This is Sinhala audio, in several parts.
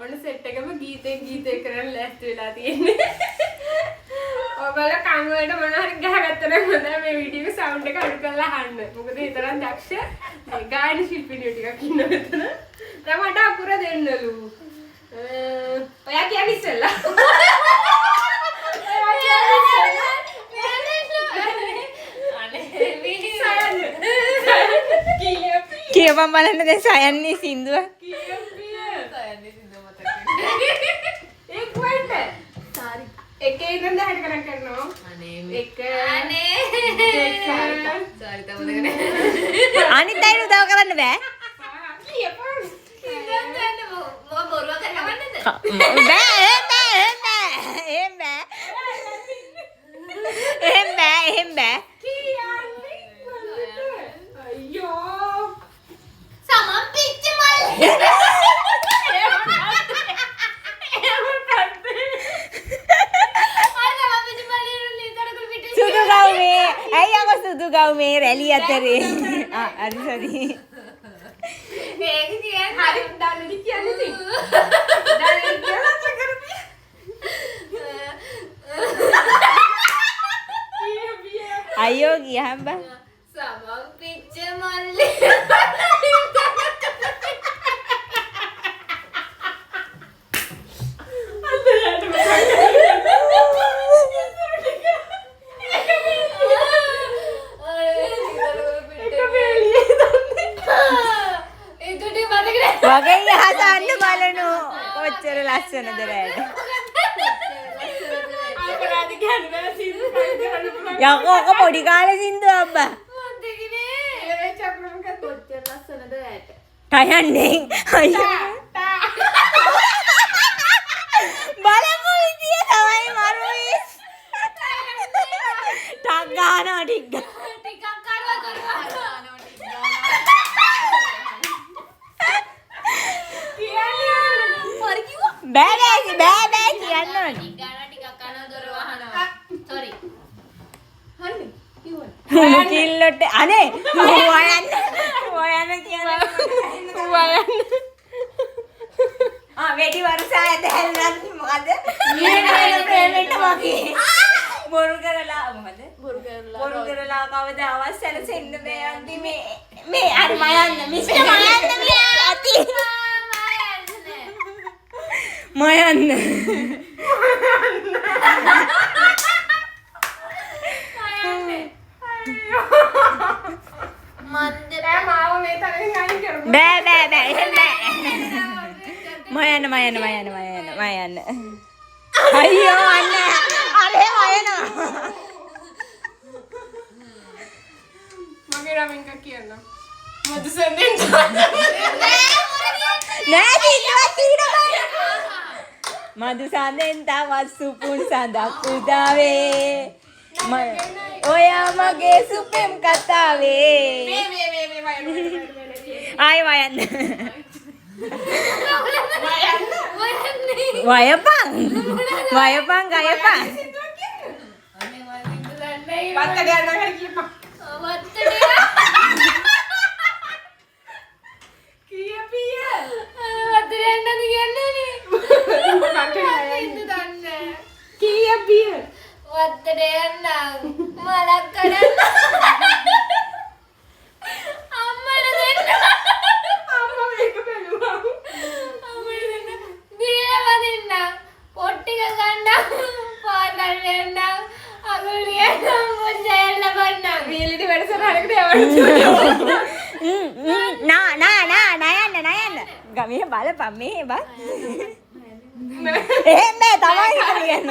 ඔන්න සෙට් එකම ගීතේ කරන් ලෑස්ති වෙලා තියෙන්නේ. ඔබලා කන් වලට මොන හරි ගහගත්ත නම් හොඳයි මේ වීඩියෝ සවුන්ඩ් එක අඩු කරලා අහන්න. මොකද ඒ තරම් දක්ෂ මේ ගායන ශිල්පිනියෝ ටිකක් ඉන්නවා මෙතන. දැන් මට අකුර දෙන්නලු. ඔයා කියන්නේ ඉස්සෙල්ලා. කියපම් බලන්න දැන් සයන්නේ සින්දුව. එකේ ඉඳන් 10ට ගණන් කරනවා. එක අනේ සාරි තමයි අනිත් අයන උදව් කරන්න බෑ. කියපන්. ඉඳන් දැන් මම බොරුව කරවන්නද? එහෙම බෑ. අයියෝ සමන් පිච්ච මල්ලි සුදු ගවුමේ ඇයි අම සුදු ගවුමේ රැලි අතරේ හරි සරි මේක කියන්නේ හරි දන්නදි කියන්නේ ඉතින් දැන් කියලා කරපිය අයියෝ ගියහම බා සමන් පිච්ච මල්ලි වගේ යහසන්න බලනු කොච්චර ලස්සනද රෑට අපරාධ කියන්නේ බෑ සින්දු ගන්න පුළුවන් යකෝ ඔක පොඩි කාලේ සින්දු අබ්බා ඒ චක්‍රම කත් කොච්චර ලස්සනද රෑට කයන්නේ අයියෝ බලමු විදිය තමයි මරුයි ටක් ගන්නවා ටික ටිකක් කරවා බෑ කියන්න ඕනේ ටිකක් කරනවා දොර වහනවා sorry හරි කිව්වා කිල්ලොට අනේ හොයන්න කියන වැඩි වර්ෂාය දැල්ලත් මොකද මේ ප්‍රේමෙට වගේ බොරු කරලා මොකද බොරු කරලා කවද අවශ්‍යන සෙන්න මේ අන්ති මේ අර මයන්න මිස්ටර් මයන්න මේ ඇති මයන්න මන්දේ මාව මේ තරමින් අයින් කරමු බෑ එහෙම මයන්න අයියෝ අන්න අනේ මයනවා මගේ රමින් එකක් කියන්න මදුසෙන්දෙන් නෑ කිව්වා කීරබයි මදු සඳෙන් තවත් සුපුන් සඳක් උදාවේ ඔයා මගේ සුපෙම් කතාවේ ආයි වයන්න වයපන් ගයපන් වත්ත ගන්න හරි කියපන් කියපිය කියපිය වත්තට යන්නම් මලක් කරන්න අම්මට දෙන්න අම්මා මේක බැලුවා අම්මට දෙන්න දීලා වදින්න පොට්ටික ගන්න පාතල් දෙන්න අගුලියට මුජයල්ල බන්න වීලිටි වැඩසටහනකට යවන්න නයන්න ගමේ බලපන් මේ බා එහෙම බෑ තමයි කියන්න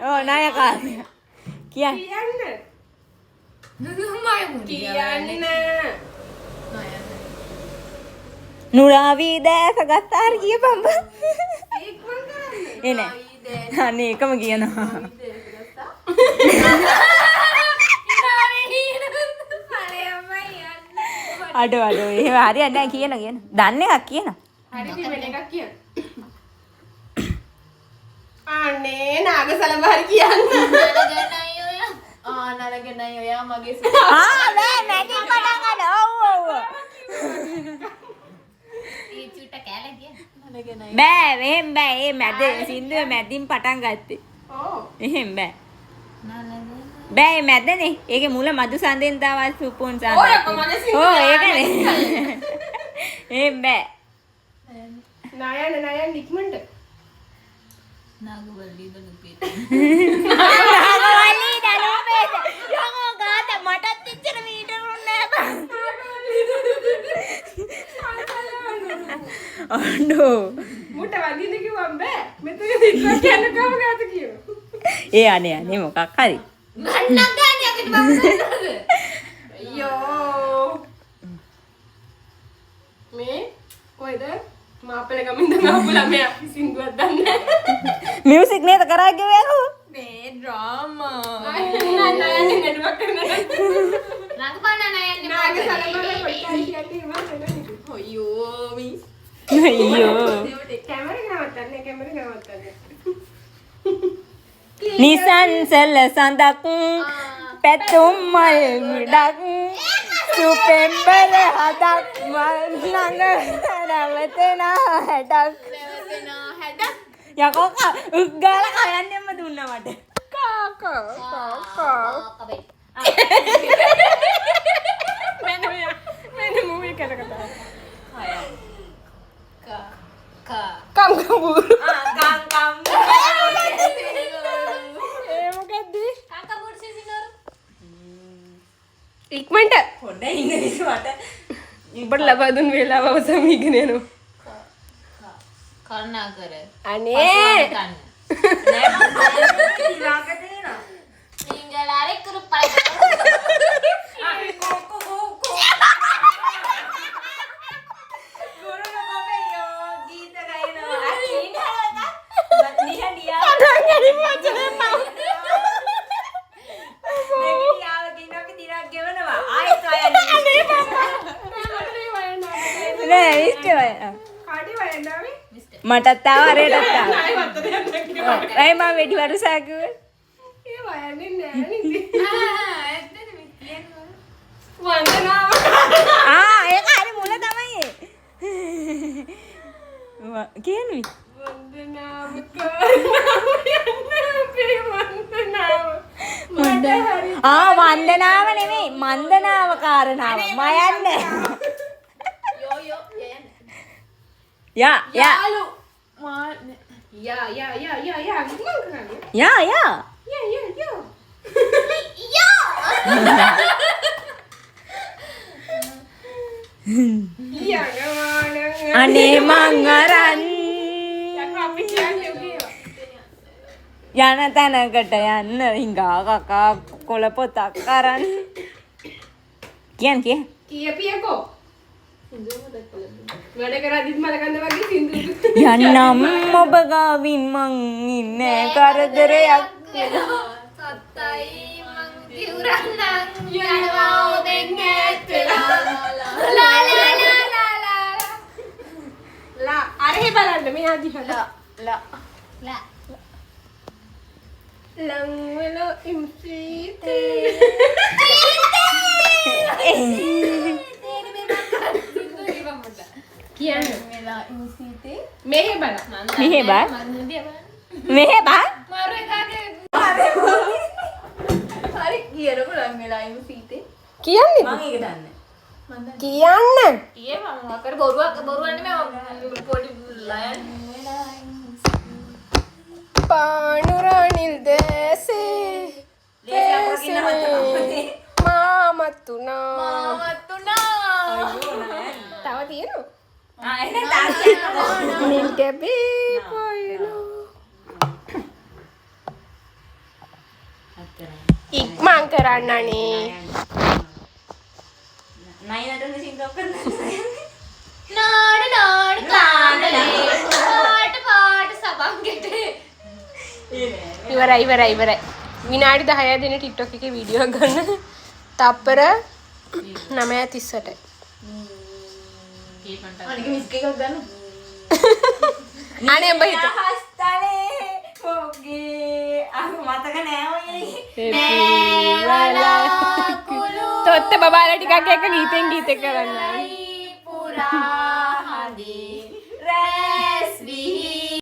ඕ නායකා කියන්න කියන්න නුරාවී දැස ගත්තාර කියපන් බා ඉක්මන් කරන්න එනේ අනේ එකම කියනවා අඩෝ එහෙම හරියන්නේ නැහැ කියන දන්නේ එකක් කියන හරි වෙන එකක් කියන්න අනේ නාගසලඹ හරි කියන්න නරගෙනයි ඔයා මගේ බෑ මැටින් පටන් ගන්න ඔව් ඒ චුට්ට කැලේ ගියා බෑ මෙහෙම බෑ ඒ මැද සින්දුවේ මැදින් පටන් ගත්තේ ඕ එහෙම බෑ බෑ ඒ මැදනේ ඒකේ මුල මදු සඳෙන් තාවත් සුපුන් සඳ ඔය අප මගේ සින්දුව ඕ ඒකනේ එහෙම බෑ නයන ඉක්මනට නාගවලි දනුපේ නාගවලි දනුපේට යකෝ ගාත මටත් ඉච්චර මීටර උන්නේ බං අඬෝ මුට වදින්න කිව්වම් බෑ මෙතන ඉක්මන කියන්න කව ගාත කියෝ ඒ අනේ මොකක් හරි ගන්නක් ගන්න යකිට බබුනද අයියෝ මේ කොයිද මාපල ගමින් දන් ආපු ළමයා සින්දුවක් දන්නේ මියුසික් නේද කරා ගෙවයෝ මේ ඩ්‍රාමා නෑ නඩුවක් කරනවා රංගපාන නයන්නේ නාගේ සලබල කොටයි කියන්නේ මම අයියෝ මිස් අයියෝ කැමරේ නවත්තන්න නිසංසල සඳක් පැතුම් මල් මුඩක් සුපෙම්බර හදක් මල් ළඟ රවතන හැඩක් යකෝ උග්ගාල කයන්නෙම දුන්නා මට කාකා කබේ මෙන්න මූවී කරකට කා කම්කබුරු කම් ඒ මොකද්ද කාකා බුඩ් සිසිනරු ඉක්මනට පොඩ්ඩයි ඉංග්‍රීසි මට උඹට ලබා දුන් වේලාව අවසන් වීගෙන යනවා කරුණා කර අනේ කන්න නෑ මම ඉලාක දෙනවා සිංගලාරේ කුරුපයි මටත් ආව අරයටත් ආව ඇයි මම වෙඩි වරුසා කිව්වේ ඒ වයන්නේ නෑ නේද ඇත්තද මේ කියනවා වන්දනාව ඒක හරි මුල තමයි කියන්නේ වන්දනාව කරනවා වන්දනාව නෙමෙයි මන්දනාව කාරණාව මයන්නේ යෝ යෝ යයන් යා යාලු යා ඉක්මන් කරන්නේ යා යා අනේ මං අරන් යන තැනකට යන්න හිඟා කකා කොළ පොතක් අරන් කිය කියපියකෝ වැඩ කරද්දිත් මලකඳ වගේ සින්දු යන්නම් ඔබ ගාවින් මං ඉන්නේ කරදරයක් සත්තයි මං දිවුරන්නම් යනවා ඔබෙන් ඈත්ලා ලා ලා ලා ලා ලා අරහෙ බලන්න මෙයා දිහා ලා ලං වෙලෝ ඉම්සීතේ කියන්නේ මෙලා ඉන්සිතේ මෙහෙ බල මෙහෙ බා මන්දිය බලන්න මෙහෙ බා මාරු එකාගේ හරි කියනකො ලං වෙලා ඉන්සිතේ කියන්නේ මං ඒක දන්නේ කියන්න ඊයේ මම අකර බොරුවන්නේ මේ පොඩි ලයන් පානුරනිල් දේසේ මාමතුනා තව තියෙනවා නිල් කැබේ පොයිනෝ ඉක්මන් කරන්නනේ නයිනටනේ සින්දුවක් කරන්නේ නාඩ නාඩ කානලේ පාට සබංගෙට ඉවරයි විනාඩි 10 දෙන TikTok එකේ වීඩියෝ එකක් ගන්න තප්පර 9:30ට අනික මිස් එකක් ගන්න අනේ උඹ හිත හස්තලේ ඔගේ අහු මතක නෑ ඔය තොත්ත බබාලා ටිකක් එක ගීතෙන් ගීතේ කරන්න පුරා